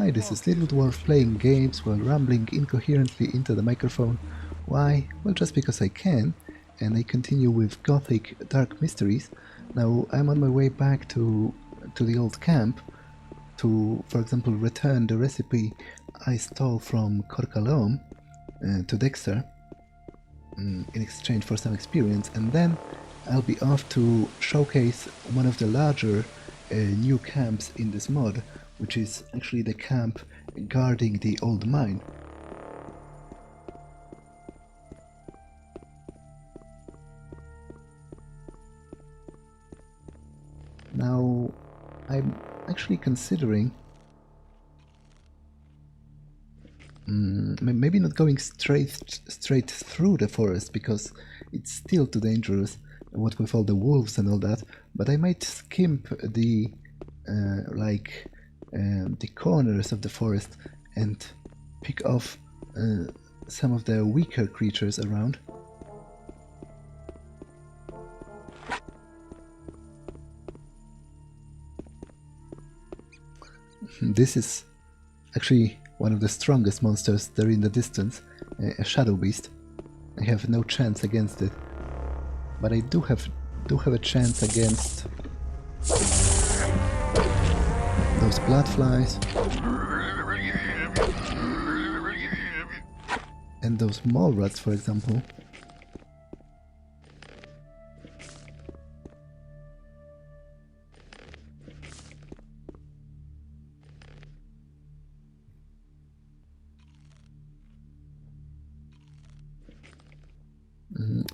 Hi, this is Little Dwarf playing games while rambling incoherently into the microphone. Why? Well, just because I can, and I continue with Gothic Dark Mysteries. Now, I'm on my way back to the old camp to, for example, return the recipe I stole from Cor Kalom to Dexter in exchange for some experience, and then I'll be off to showcase one of the larger new camps in this mod, which is actually the camp guarding the old mine. Now, I'm actually considering maybe not going straight through the forest, because it's still too dangerous, what with all the wolves and all that, but I might skimp the the corners of the forest and pick off some of the weaker creatures around. This is actually one of the strongest monsters there in the distance, a shadow beast. I have no chance against it, but I do have a chance against those bloodflies and those mole rats, for example.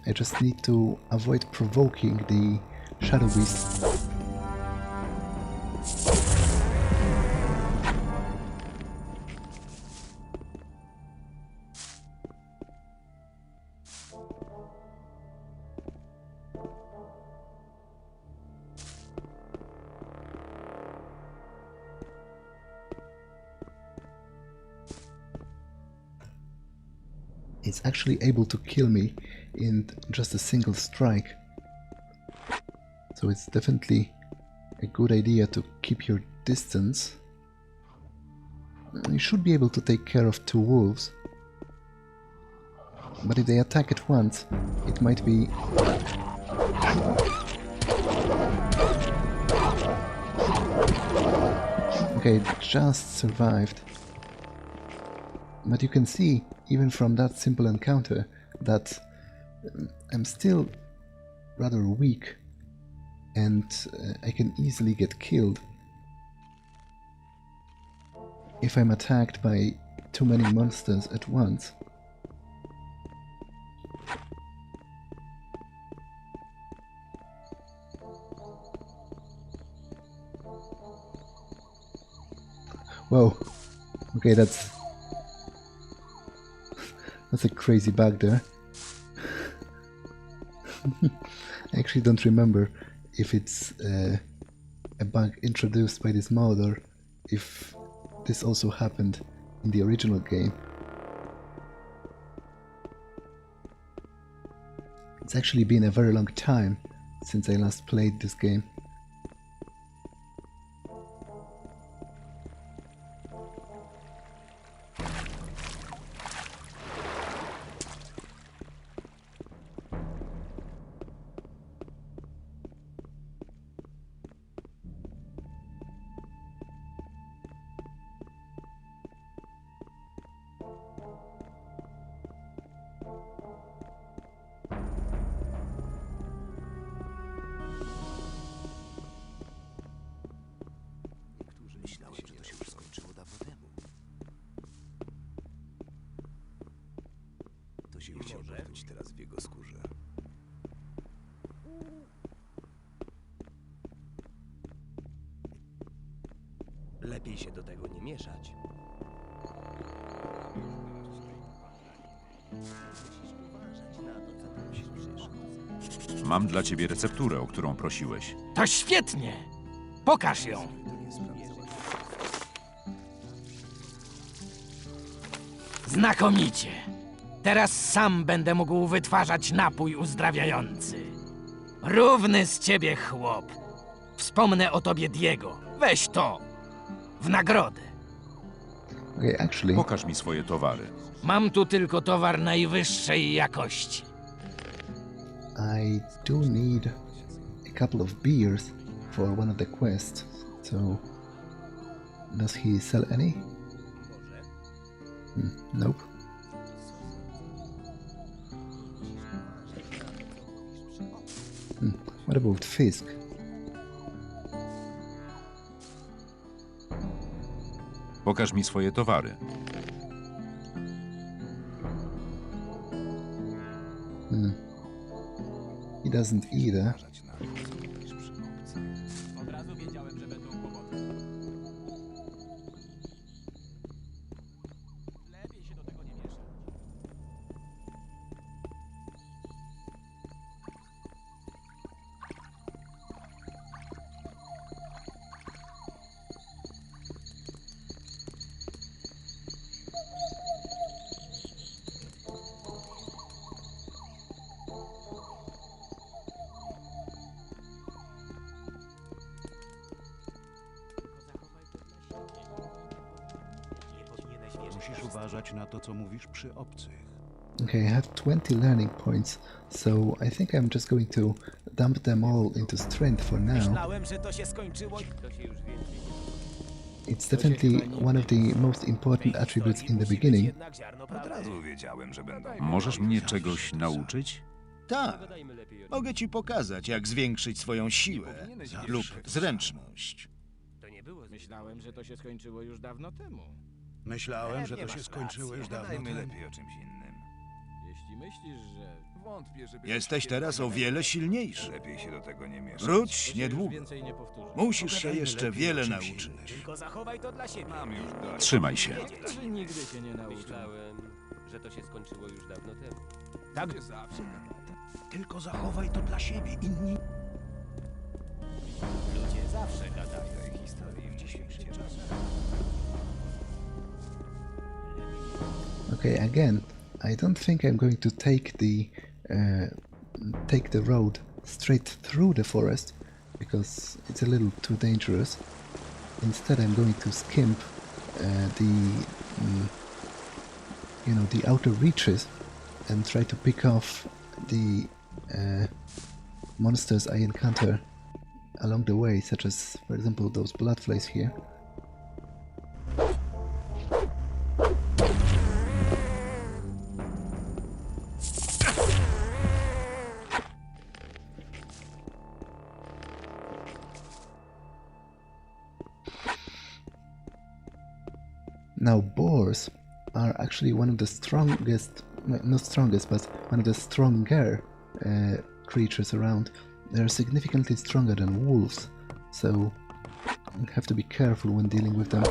I just need to avoid provoking the shadow beast. It's actually able to kill me in just a single strike. So it's definitely a good idea to keep your distance. You should be able to take care of two wolves. But if they attack at once, it might be... Okay, just survived. But you can see, even from that simple encounter, that I'm still rather weak and I can easily get killed if I'm attacked by too many monsters at once. Whoa, okay, that's a crazy bug there. I actually don't remember if it's a bug introduced by this mod or if this also happened in the original game. It's actually been a very long time since I last played this game. Myślałem, że to się już skończyło dawno temu. To się chciał poczuć teraz w jego skórze. Lepiej się do tego nie mieszać. Mam dla ciebie recepturę, o którą prosiłeś. To świetnie! Pokaż ją! Znakomicie! Teraz sam będę mógł wytwarzać napój uzdrawiający. Równy z ciebie chłop. Wspomnę o tobie, Diego. Weź to! W nagrodę. Okay, actually, Pokaż mi swoje towary. Mam tu tylko towar najwyższej jakości. I do need a couple of beers for one of the quests. So, does he sell any? Nope. What about Fisk? Pokaż mi swoje towary. He doesn't either. Musisz uważać na to, co mówisz przy obcych. Okay, I have 20 learning points, so I think I'm just going to dump them all into strength for now. Myślałem, że to się skończyło. To się już więcej nie It's definitely one of the most important attributes in the beginning. jednak ziarno Od prawdy. razu wiedziałem, że będą. Możesz mnie czegoś nauczyć? Tak, Gadajmy lepiej o mogę ci pokazać, jak zwiększyć swoją siłę lub zręczność. To nie było. Myślałem, że to się skończyło już dawno temu. Myślałem, że to się skończyło już dawno temu. lepiej o czymś innym. Jeśli myślisz, że... Jesteś teraz o wiele silniejszy. Lepiej się do tego nie mieszać. Wróć niedługo. Więcej nie powtórzę. Musisz się jeszcze wiele nauczyć. Tylko zachowaj to dla siebie. Trzymaj się. Że nigdy się nie nauczę. Myślałem, że to się skończyło już dawno temu. Tak, Tylko zachowaj to dla siebie, inni... Ludzie zawsze gadają. tej historii w dzisiejszych czasach. Okay, again, I don't think I'm going to take the road straight through the forest because it's a little too dangerous. Instead, I'm going to skimp the outer reaches and try to pick off the monsters I encounter along the way, such as, for example, those bloodflies here. Now, boars are actually one of the strongest, not strongest, but one of the stronger creatures around. They're significantly stronger than wolves, so you have to be careful when dealing with them.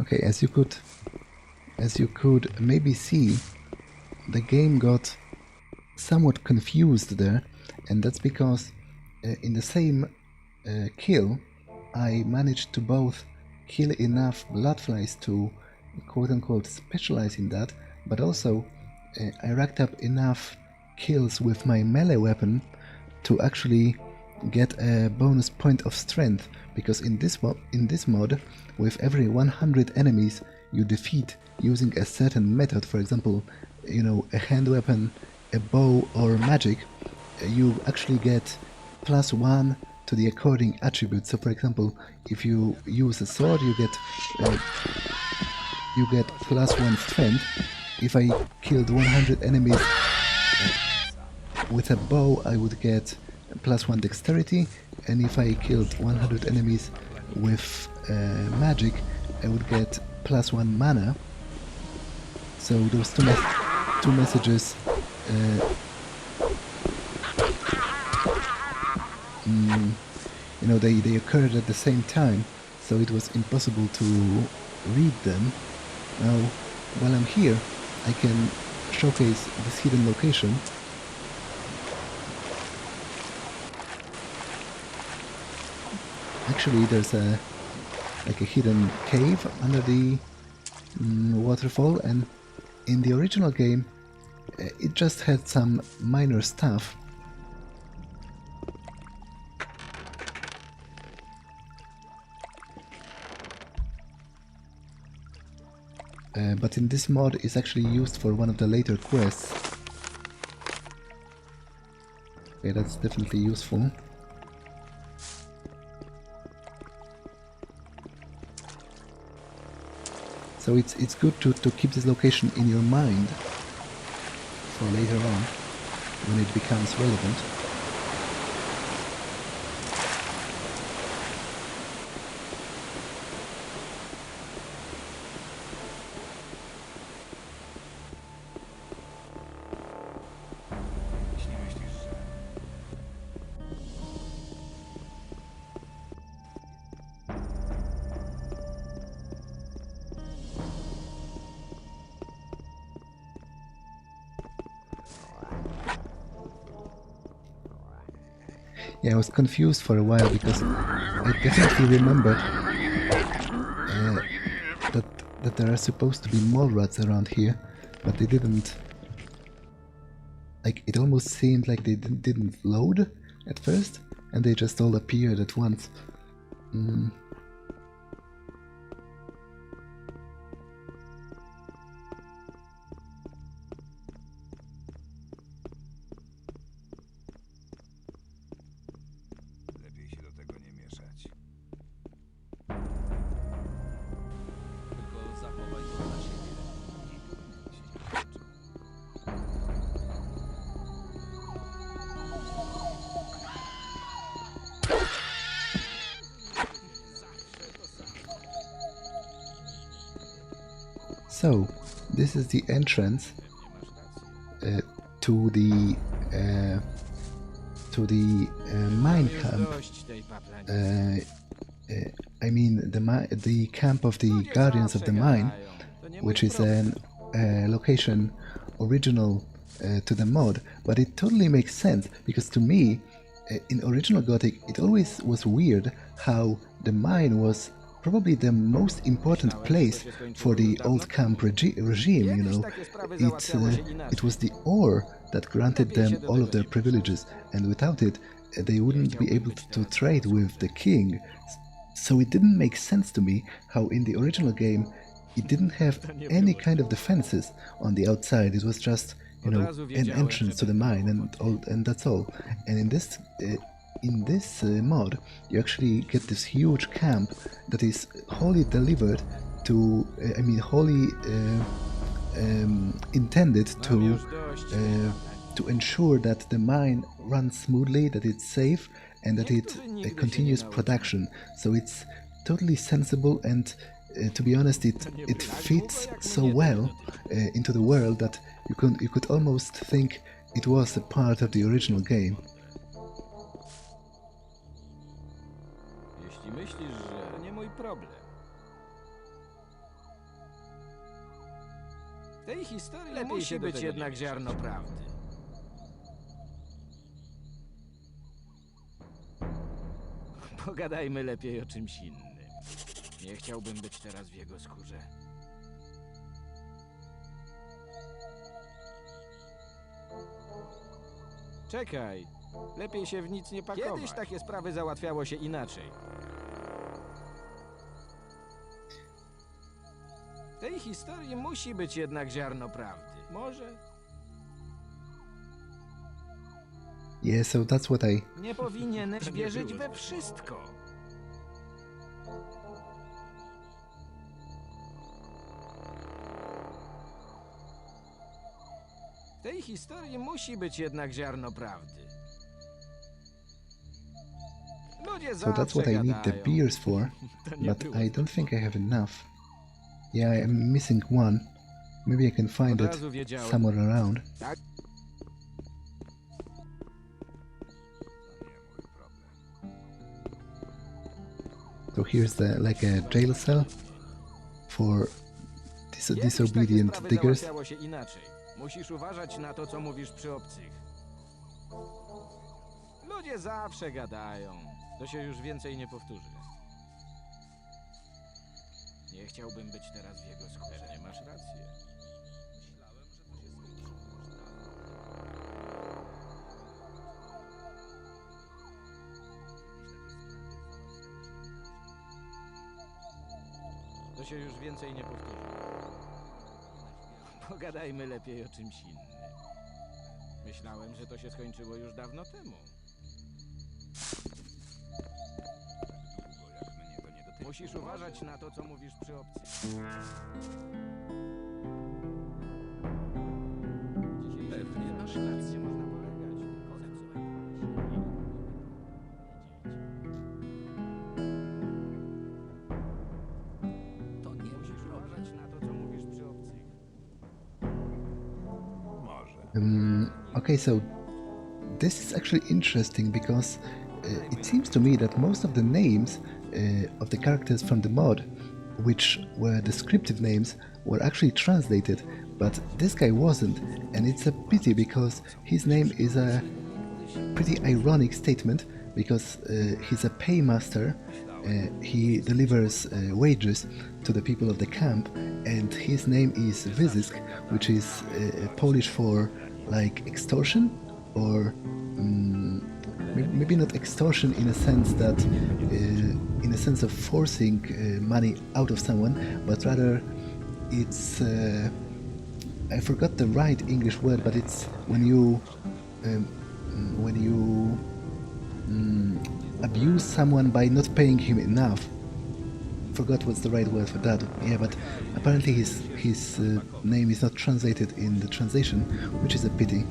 Okay, as you could maybe see, the game got somewhat confused there, and that's because in the same kill, I managed to both kill enough bloodflies to quote-unquote specialize in that, but also I racked up enough kills with my melee weapon to actually get a bonus point of strength, because in this mod, with every 100 enemies you defeat using a certain method, for example, you know, a hand weapon, a bow, or magic, you actually get +1 to the according attribute. So, for example, if you use a sword, you get +1 strength. If I killed 100 enemies with a bow, I would get +1 dexterity, and if I killed 100 enemies with magic, I would get +1 mana. So those two messages you know, they occurred at the same time, so it was impossible to read them. Now, while I'm here, I can showcase this hidden location. Actually, there's a hidden cave under the waterfall, and in the original game it just had some minor stuff. But in this mod it's actually used for one of the later quests. Okay, that's definitely useful. So it's good to keep this location in your mind for later on, when it becomes relevant. Yeah, I was confused for a while because I definitely remembered that there are supposed to be mole rats around here, but they didn't. Like, it almost seemed like they didn't load at first, and they just all appeared at once. Lepiej się do tego nie mieszać. Tylko zachowaj to dla siebie. So, this is the entrance to the mine camp. Dość tej paplani. I mean the camp of the Guardians of the Mine, which is a location original to the mod, but it totally makes sense because to me, in original Gothic, it always was weird how the mine was probably the most important place for the old camp regime, you know. It was the ore that granted them all of their privileges, and without it, they wouldn't be able to trade with the king. So it didn't make sense to me how in the original game it didn't have any kind of defenses on the outside. It was just, you know, an entrance to the mine and that's all. And in this mod, you actually get this huge camp that is wholly delivered to, wholly intended to ensure that the mine runs smoothly, that it's safe, and that it continues production. So it's totally sensible, and to be honest, it fits so well into the world that you could almost think it was a part of the original game. Jeśli myślisz, że to nie mój problem. W tej historii musi być jednak ziarno prawdy. Pogadajmy lepiej o czymś innym. Nie chciałbym być teraz w jego skórze. Czekaj, lepiej się w nic nie pakować. Kiedyś takie sprawy załatwiało się inaczej. W tej historii musi być jednak ziarno prawdy. Może? Yeah, so that's what I... Nie powinieneś wierzyć we wszystko. W tej historii musi być jednak ziarno prawdy. Ludzie So that's what I need the beers for, but I don't think I have enough. Yeah, I'm missing one. Maybe I can find it somewhere around. To nie mój problem. So here's the like a jail cell for disobedient sprawy diggers. załatwiało się inaczej. Musisz uważać na to, co mówisz przy obcych. Ludzie zawsze gadają. To się już więcej nie powtórzy. Nie chciałbym być teraz w jego skórze. Nie masz rację. To się już więcej nie powtórzy. Pogadajmy lepiej o czymś innym. Myślałem, że to się skończyło już dawno temu. Musisz uważać na to, co mówisz przy obcych. Pewnie masz rację. Można polegać. To nie musisz uważać na to, co mówisz przy obcych. Okay, so this is actually interesting because it seems to me that most of the names of the characters from the mod, which were descriptive names, were actually translated, but this guy wasn't, and it's a pity because his name is a pretty ironic statement because he's a paymaster. He delivers wages to the people of the camp, and his name is Wyzysk, which is Polish for like extortion, or maybe not extortion in a sense that in a sense of forcing money out of someone, but rather it's I forgot the right English word, but it's when you abuse someone by not paying him enough. Forgot what's the right word for that. Yeah, but apparently his name is not translated in the translation, which is a pity.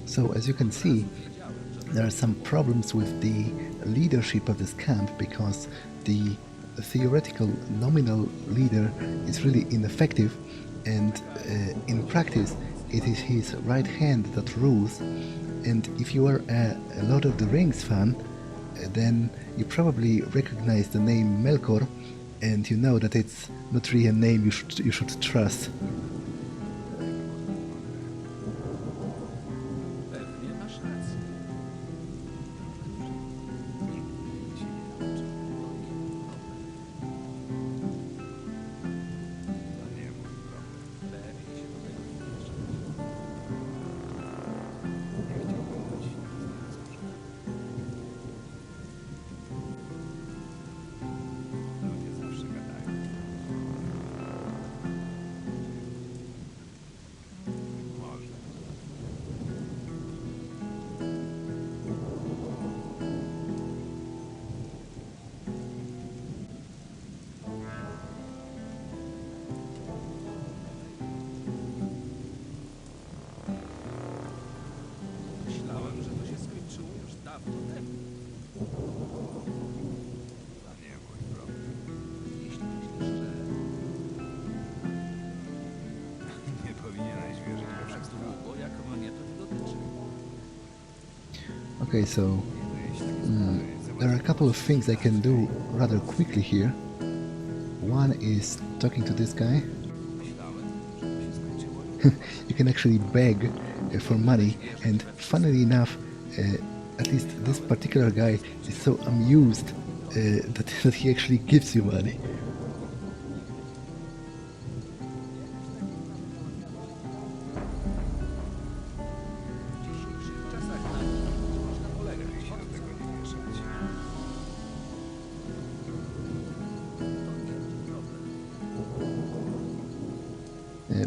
So as you can see, there are some problems with the leadership of this camp because the theoretical nominal leader is really ineffective, and in practice it is his right hand that rules. And if you are a Lord of the Rings fan, then you probably recognize the name Melkor, and you know that it's not really a name you should trust. Okay, so there are a couple of things I can do rather quickly here. One is talking to this guy. You can actually beg for money, and funnily enough, at least this particular guy is so amused that he actually gives you money.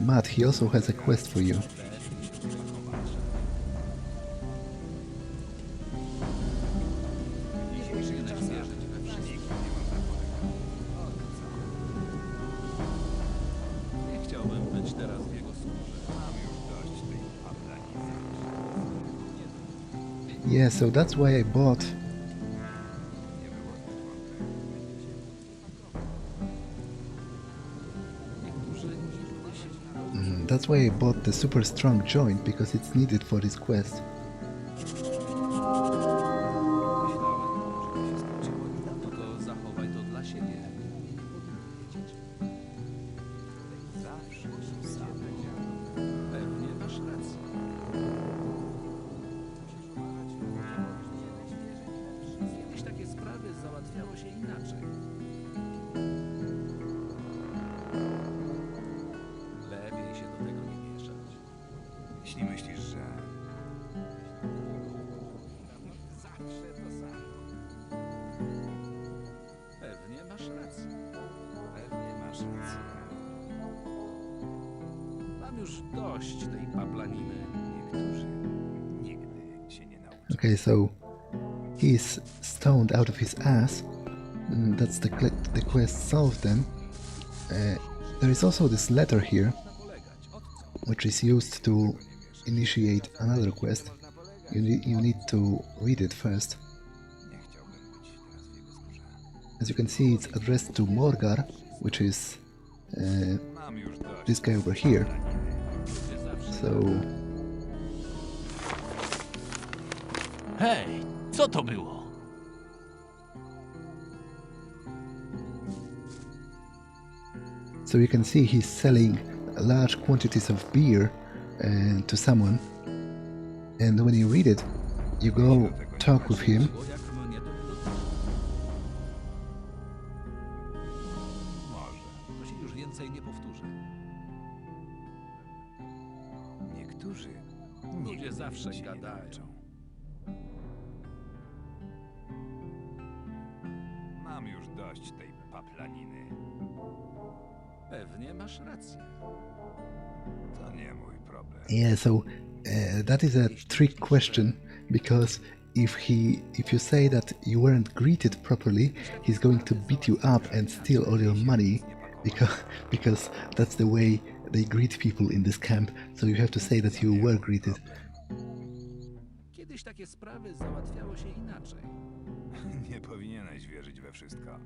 Matt, he also has a quest for you. Yeah, so that's why I bought the super strong joint, because it's needed for this quest. Jeśli myślisz, że... Zawsze to samo. Pewnie masz rację. Pewnie masz rację. Mam już dość tej paplaniny. Niektórzy nigdy się nie nauczą. Okay, so he's stoned out of his ass. That's the quest solved then. There is also this letter here, which is used to initiate another quest. You need to read it first. Nie chciałbym być teraz w jego skórze. As you can see, it's addressed to Morgar, which is Mam już dość. this guy over here. So Hej, co to było? so you can see he's selling large quantities of beer to someone, and when you read it, you go talk with him. Może. To się już więcej nie powtórzy. Niektórzy Ludzie zawsze się nie gadają. nauczą. Mam już dość tej paplaniny. Pewnie masz rację. To nie mój problem. Yeah, so that is a trick question, because if you say that you weren't greeted properly, he's going to beat you up and steal all your money, because that's the way they greet people in this camp. So you have to say that you were greeted. Kiedyś takie sprawy załatwiało się inaczej. Nie powinieneś wierzyć we wszystko.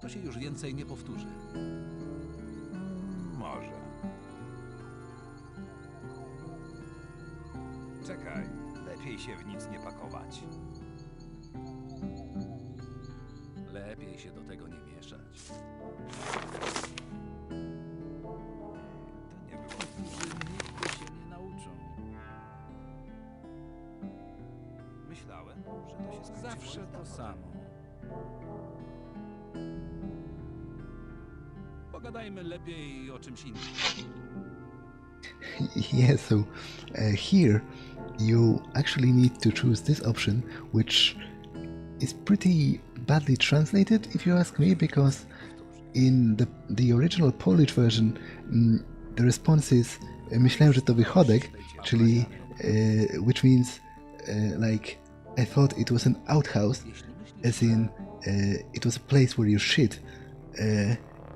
To się już więcej nie powtórzy. Może. Czekaj, lepiej się w nic nie pakować. Lepiej się do tego nie mieszać. To nie było... Którzy nigdy się nie nauczą. Myślałem, że to się skończyło. Zawsze to samo. Pogadajmy lepiej o czymś innym. Yeah, so here you actually need to choose this option, which is pretty badly translated, if you ask me, because in the original Polish version the response is myślałem, że to wychodek, czyli which means like I thought it was an outhouse, as in it was a place where you shit,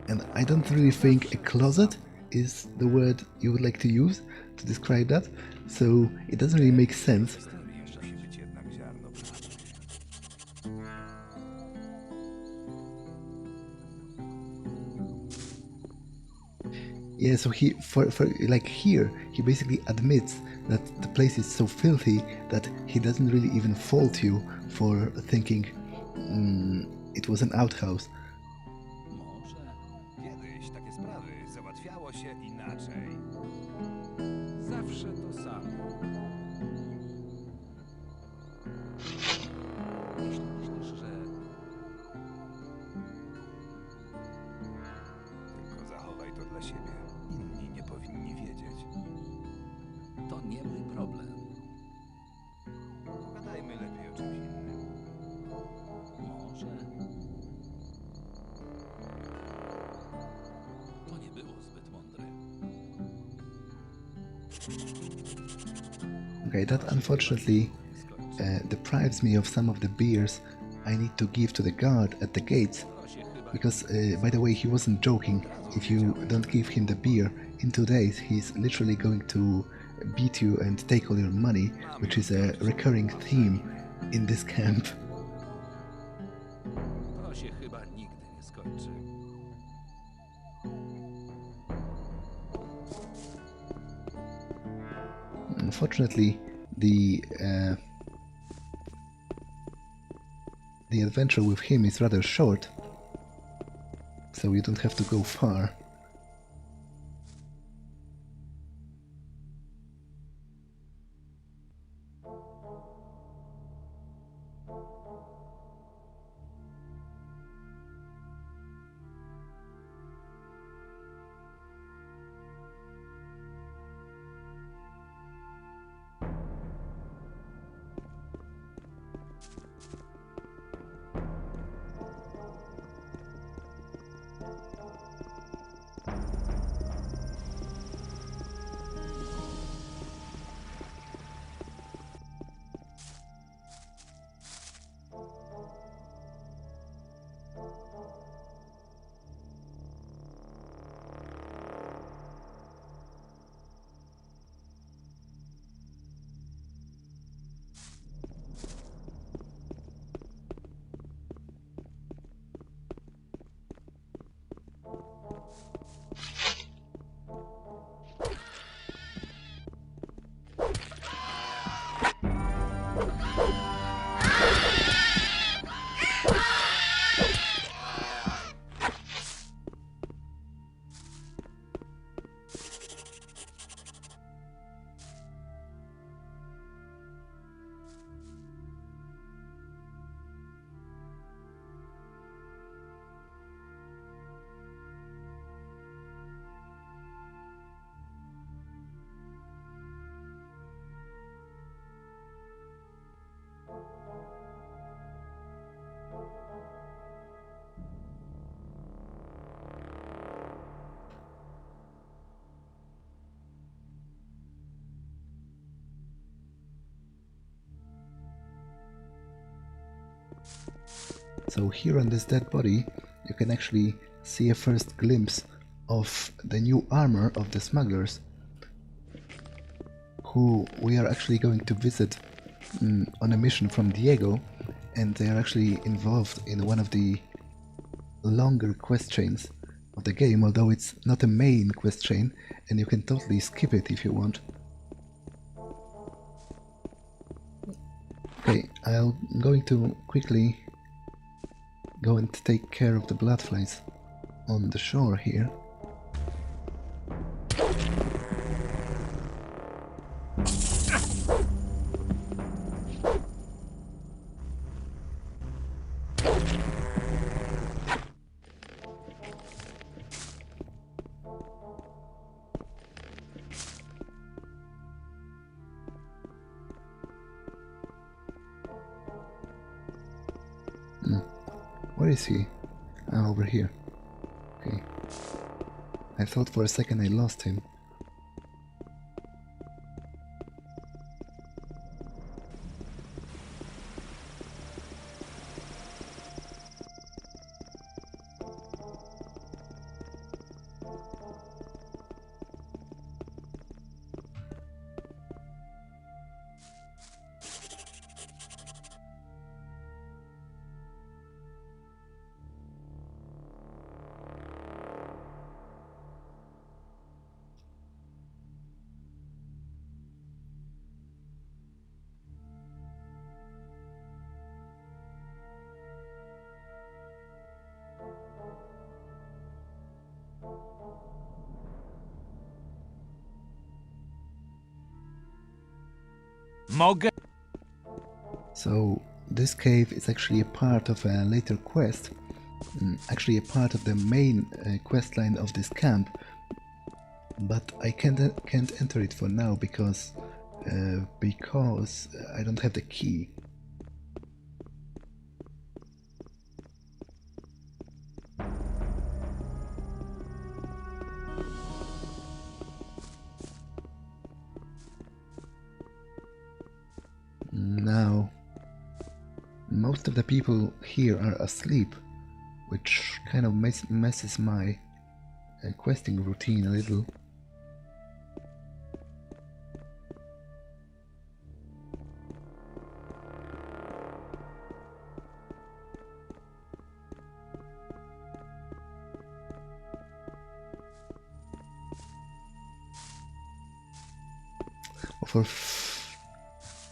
and I don't really think a closet is the word you would like to use to describe that, so it doesn't really make sense. Musi być jednak ziarno prawdy. Yeah, so he for like here he basically admits that the place is so filthy that he doesn't really even fault you for thinking it was an outhouse. Może kiedyś takie sprawy załatwiało się inaczej. Zawsze to samo. Myślisz, że... Tylko zachowaj to dla siebie. Inni nie powinni wiedzieć. To nie mój problem. Pogadajmy lepiej o czymś innym. Może... To nie było zbyt mądre. Okay, that unfortunately deprives me of some of the beers I need to give to the guard at the gates, because by the way, he wasn't joking. If you don't give him the beer in 2 days, he's literally going to beat you and take all your money, which is a recurring theme in this camp. To się chyba nigdy nie skończy. Unfortunately, the adventure with him is rather short, so you don't have to go far. So here on this dead body, you can actually see a first glimpse of the new armor of the smugglers, who we are actually going to visit on a mission from Diego, and they are actually involved in one of the longer quest chains of the game, although it's not a main quest chain, and you can totally skip it if you want. Okay, I'm going to quickly go and take care of the bloodflies on the shore here. Where is he? Ah, over here. Okay. I thought for a second I lost him. Mogę... So this cave is actually a part of a later quest, actually a part of the main quest line of this camp, but I can't enter it for now because I don't have the key. Now, most of the people here are asleep, which kind of messes my questing routine a little.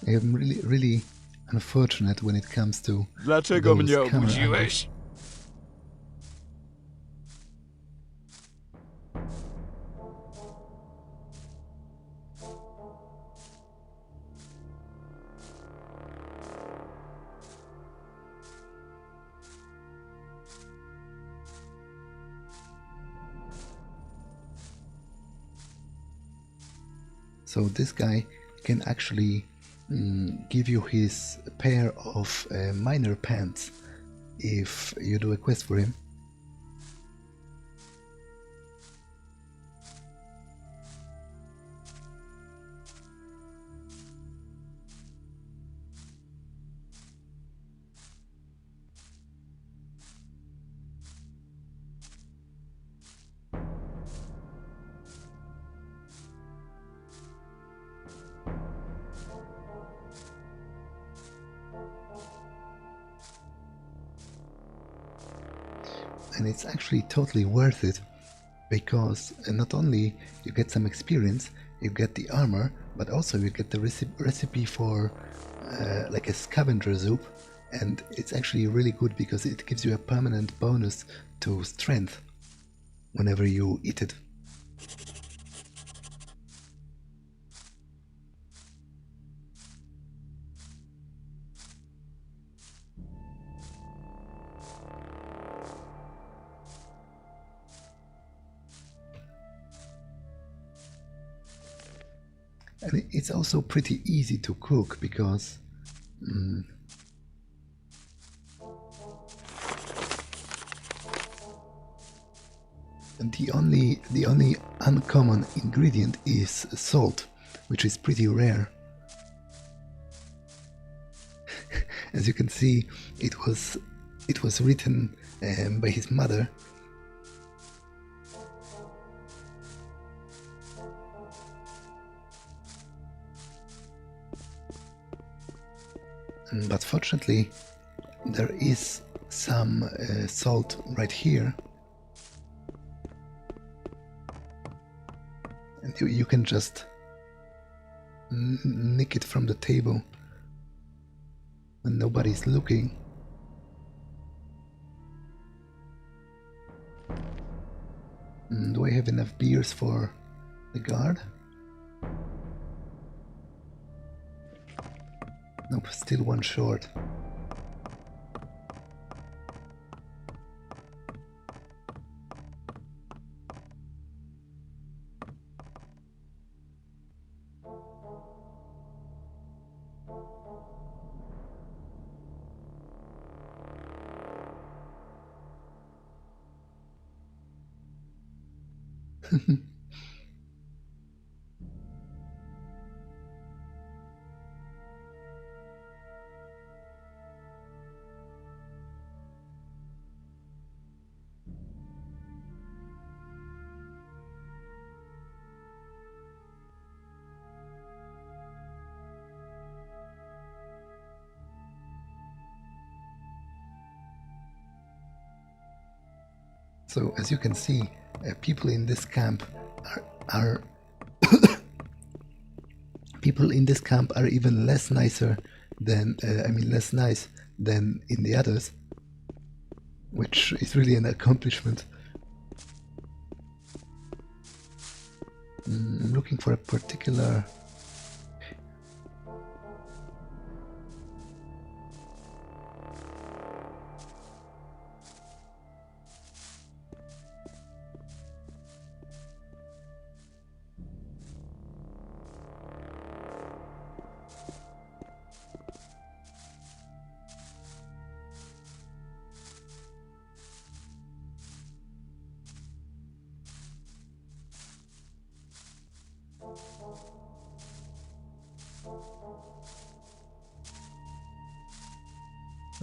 I am really unfortunate when it comes to Dlaczego those mnie camera obudziłeś? So this guy can actually give you his pair of miner pants if you do a quest for him. And it's actually totally worth it because not only you get some experience, you get the armor, but also you get the recipe for like a scavenger soup, and it's actually really good because it gives you a permanent bonus to strength whenever you eat it. And it's also pretty easy to cook because the only uncommon ingredient is salt, which is pretty rare. As you can see, it was written by his mother. But fortunately, there is some salt right here, and you can just nick it from the table when nobody's looking. Do I have enough beers for the guard? Nope, still one short. So as you can see, people in this camp are people in this camp are even less nicer than less nice than in the others, which is really an accomplishment. I'm looking for a particular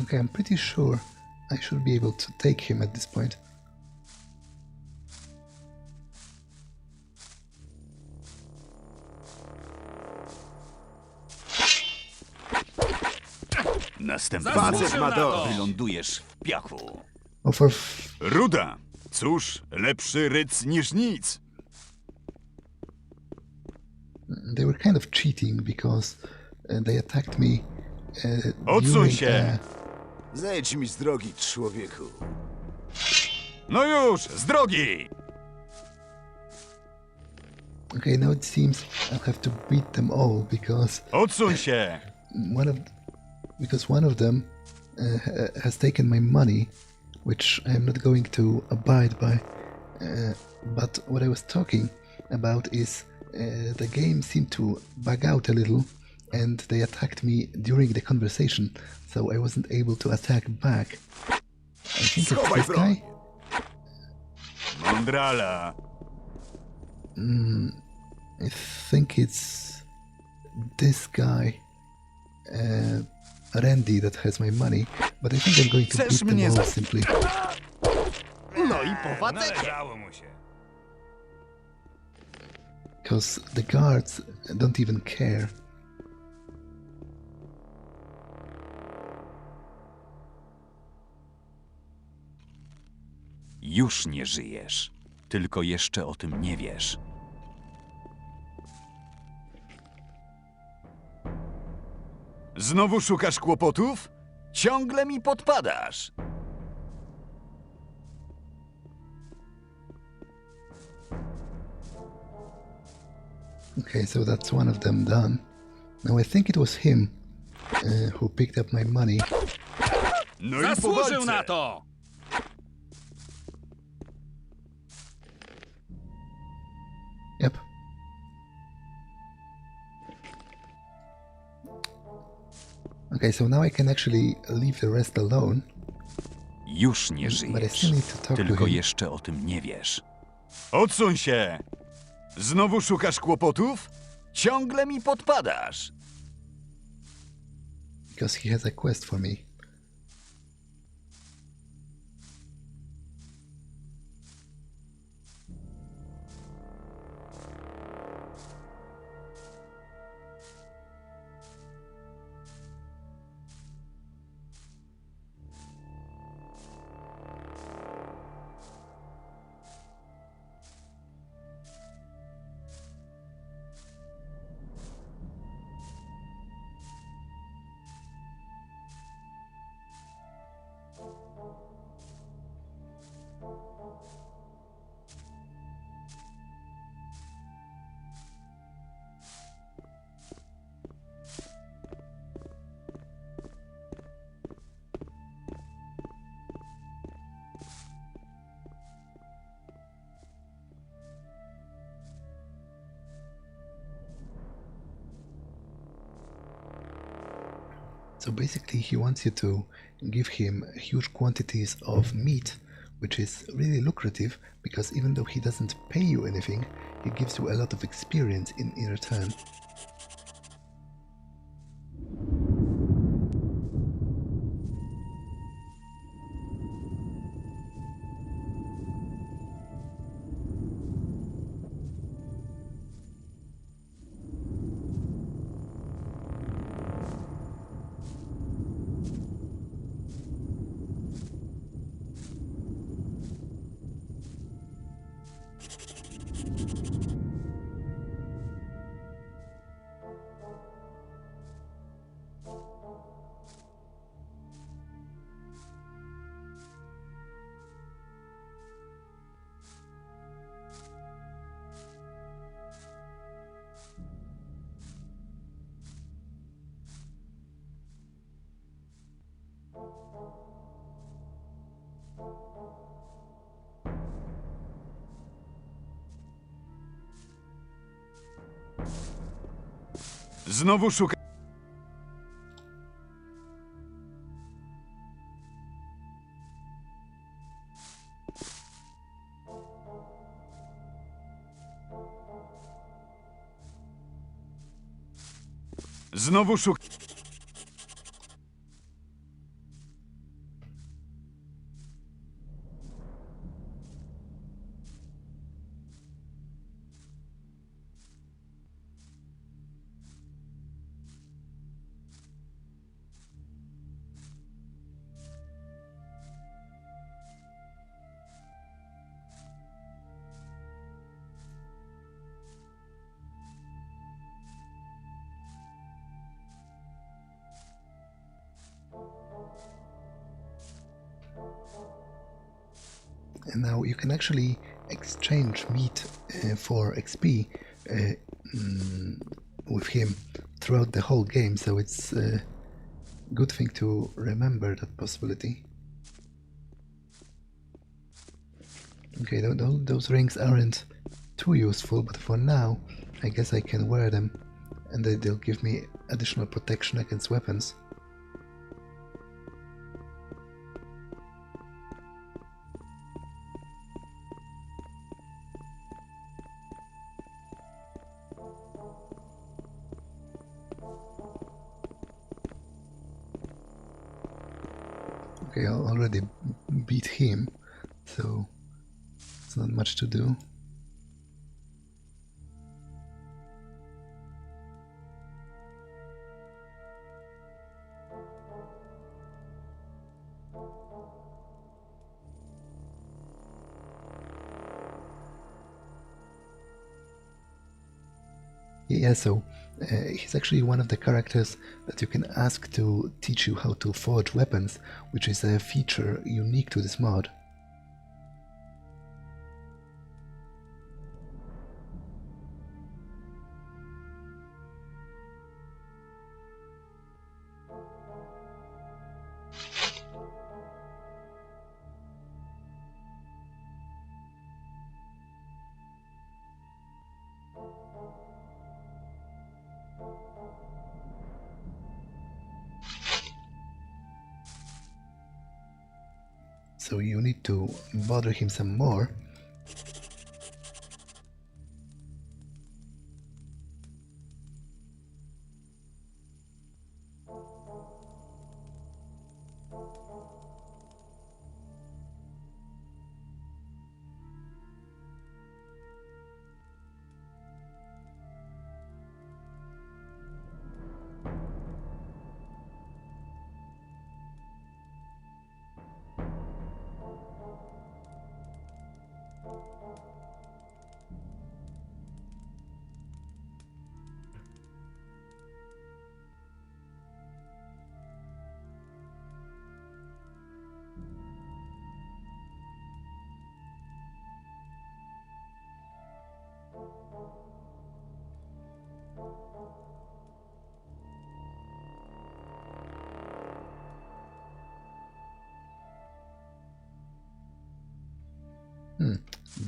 Okay, I'm pretty sure I should be able to take him at this point. Następny Facet ma dość. wylądujesz w piachu. Oh, for Ruda! Cóż, lepszy ryc niż nic. they were kind of cheating because they attacked me Odsuń during, się! Zejdź mi z drogi, człowieku. No już, z drogi! Okay, now it seems I'll have to beat them all because Odsuń się! one of them has taken my money, which I am not going to abide by. But what I was talking about is the game seemed to bug out a little, and they attacked me during the conversation, so I wasn't able to attack back. I think it's this guy. Mądrala! I think it's this guy, Randy, that has my money, but I think I'm going to Chcesz beat them mnie all za- simply. No i powodzenia. Należało mu się. Because the guards don't even care. Już nie żyjesz. Tylko jeszcze o tym nie wiesz. Znowu szukasz kłopotów? Ciągle mi podpadasz. Okay, so that's one of them done. Now I think it was him who picked up my money. No i po walce. to! Yep. Okay, so now I can actually leave the rest alone. Już nie But I żyjesz. still need to talk to Tylko him. jeszcze o tym nie wiesz. Odsuń się! Znowu szukasz kłopotów? Ciągle mi podpadasz. Because he has a quest for me. So basically he wants you to give him huge quantities of meat, which is really lucrative because even though he doesn't pay you anything, he gives you a lot of experience in return. Znowu szukasz... Znowu szukasz... And now you can actually exchange meat for XP with him throughout the whole game, so it's a good thing to remember that possibility. Okay, those rings aren't too useful, but for now I guess I can wear them and they'll give me additional protection against weapons. Okay, I already beat him, so it's not much to do. Yeah, so he's actually one of the characters that you can ask to teach you how to forge weapons, which is a feature unique to this mod. So you need to bother him some more.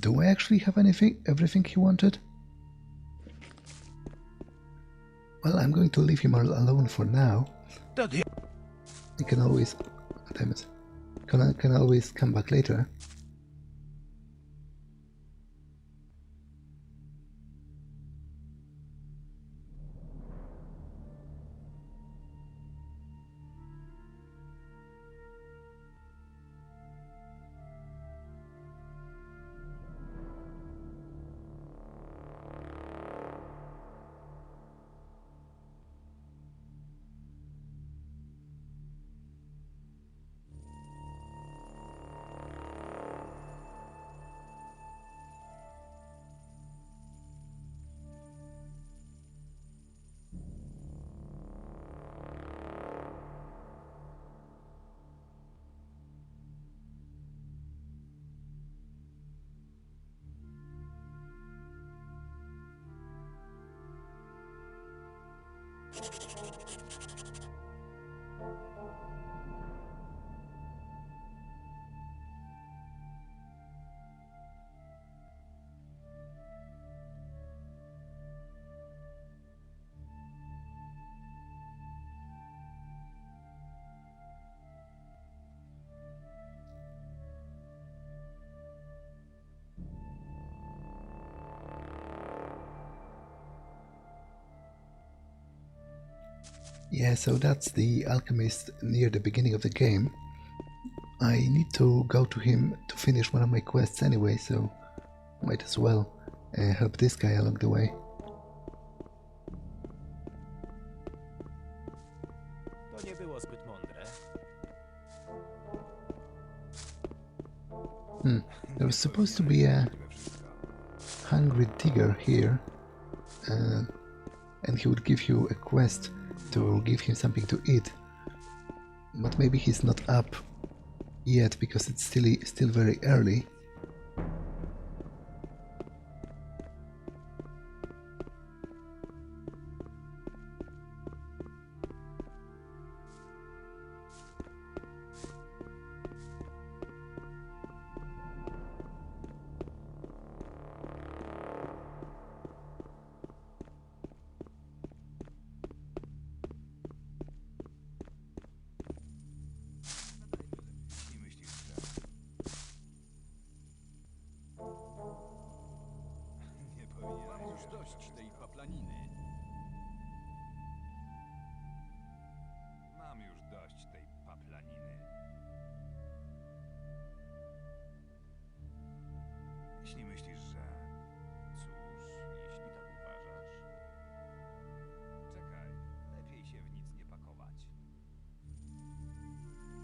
Do I actually have everything he wanted? Well, I'm going to leave him alone for now. I can always... damn it. Can always come back later. Yeah, so that's the alchemist near the beginning of the game. I need to go to him to finish one of my quests anyway, so might as well help this guy along the way. To nie było zbyt mądre. There was supposed to be a hungry digger here, and he would give you a quest to give him something to eat, but maybe he's not up yet because it's still very early. paplaniny. Mam już dość tej paplaniny. Jeśli myślisz, że... Cóż, jeśli tak uważasz... Czekaj, lepiej się w nic nie pakować. Niektórzy...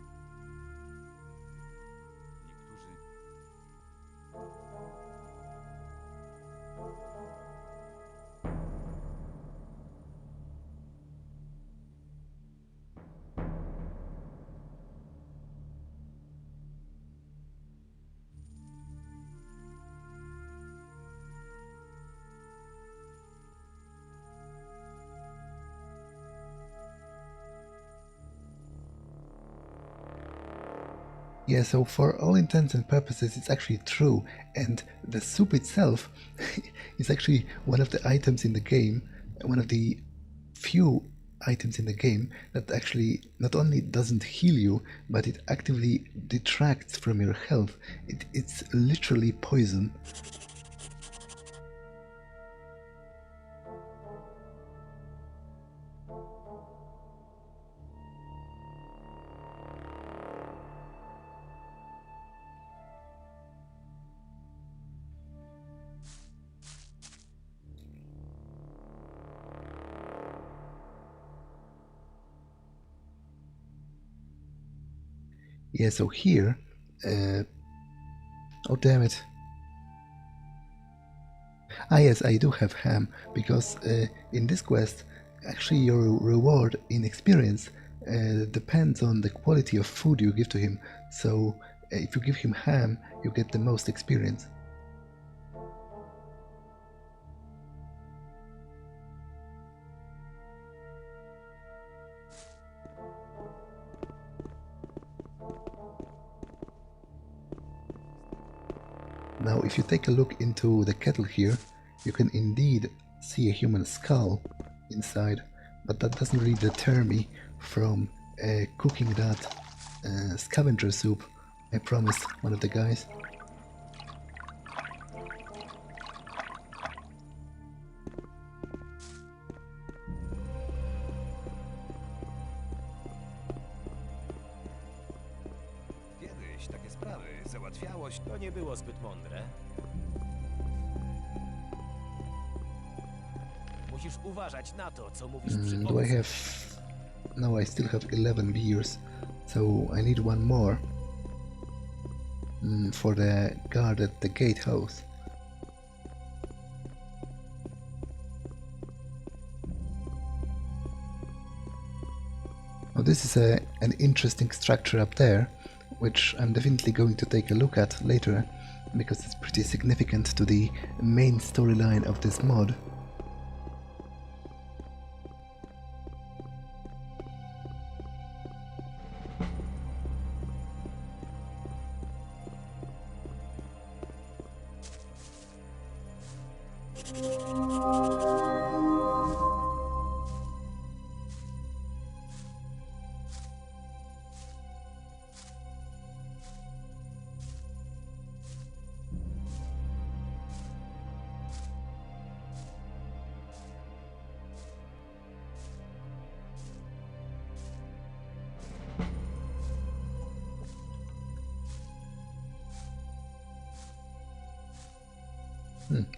Yeah, so for all intents and purposes it's actually true, and the soup itself is actually one of the items in the game, one of the few items in the game that actually not only doesn't heal you, but it actively detracts from your health. It's literally poison. Yeah, so here... oh damn it. Ah yes, I do have ham, because in this quest, actually your reward in experience depends on the quality of food you give to him. So if you give him ham, you get the most experience. Now, if you take a look into the kettle here, you can indeed see a human skull inside, but that doesn't really deter me from cooking that scavenger soup I promised one of the guys. Kiedyś takie sprawy załatwiało się... To nie było zbyt mądre. Musisz uważać na to, co mówisz przy Do I obcych. have... No, I still have 11 beers, so I need one more for the guard at the gatehouse. Now this is an interesting structure up there, which I'm definitely going to take a look at later, because it's pretty significant to the main storyline of this mod.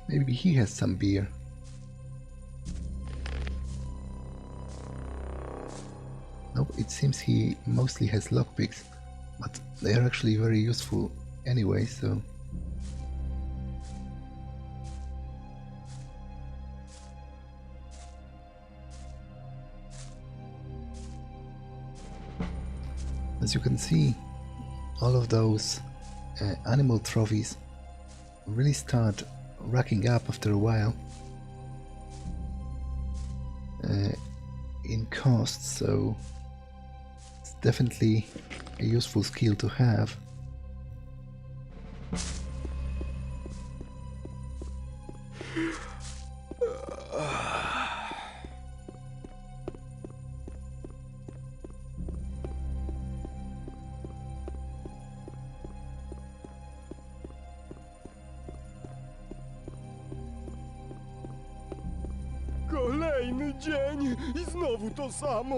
Maybe he has some beer. Nope, it seems he mostly has lockpicks, but they are actually very useful anyway, so... As you can see, all of those animal trophies really start racking up after a while in cost, so it's definitely a useful skill to have. Kolejny dzień i znowu to samo.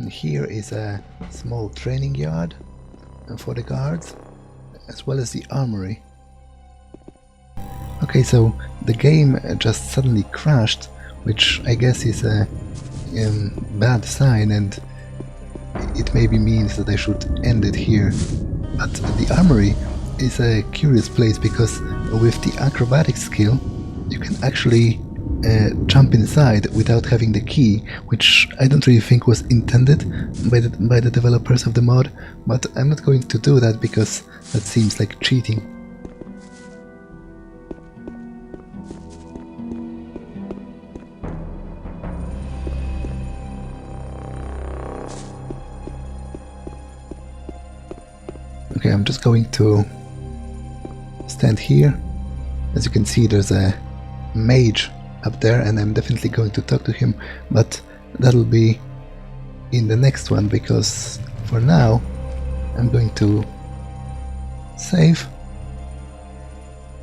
Here is a small training yard for the guards, as well as the armory. Okay, so the game just suddenly crashed, which I guess is a bad sign, and it maybe means that I should end it here. But the armory is a curious place because with the acrobatic skill you can actually jump inside without having the key, which I don't really think was intended by the developers of the mod, but I'm not going to do that because that seems like cheating. Okay, I'm just going to stand here. As you can see, there's a mage up there, and I'm definitely going to talk to him, but that'll be in the next one, because for now I'm going to save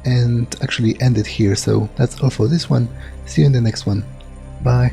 and actually end it here. So that's all for this one. See you in the next one. Bye.